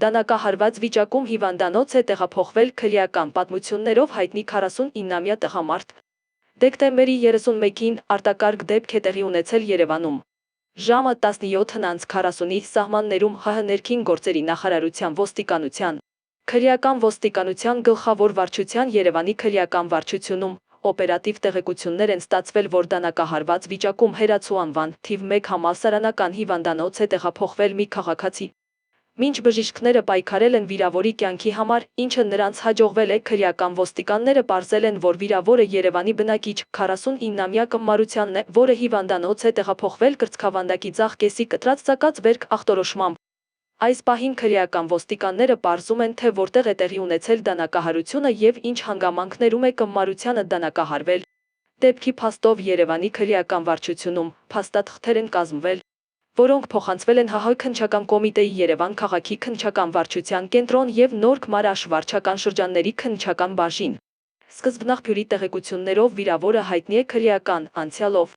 Դանակահարված վիճակում հիվանդանոց է տեղափոխվել քրեական պատմություններով հայտնի 49-ամյա տղամարդ։ Դեկտեմբերի 31-ին արտակարգ դեպք է տեղի ունեցել Երևանում։ Ժամը 17:40-ի սահմաններում ՀՀ ներքին գործերի նախարարության ոստիկանության, քրեական ոստիկանության գլխավոր վարչության Երևանի քրեական վարչությունում օպերատիվ տեղեկություններ են ստացվել, որ դանակահարված վիճակում Հերացու անվան թիվ 1 համալսարանական հիվանդանոց է տեղափոխվել մի քաղաքացի։ Մինչ բժիշկները պայքարել են վիրավորի կյանքի համար, ինչը նրանց հաջողվել է, քրեական ոստիկանները պարզել են, որ վիրավորը Երևանի բնակիչ 49-ամյա Կմարությանն է, որը հիվանդանոց է տեղափոխվել կրծքավանդակի ձախ կեսի կտրած ծակած բերք ախտորոշմամբ։ Այս պահին քրեական ոստիկանները պարզում են, թե որտեղ է տեղի ունեցել դանակահարությունը եւ ինչ հանգամանքներում է Կմարությանը դանակահարվել։ Դեպքի փաստով Երևանի քրեական վարչությունում փաստաթղթեր են կազմվել, որոնք փոխանցվել են ՀՀ քննչական կոմիտեի Երևան քաղաքի քննչական վարչության կենտրոն եւ Նոր Քմար վարչական շրջանների քննչական բաժին։ Սկզբնաղբյուրի տեղեկություններով վիրավորը հայտնի է քրեական անցյալով։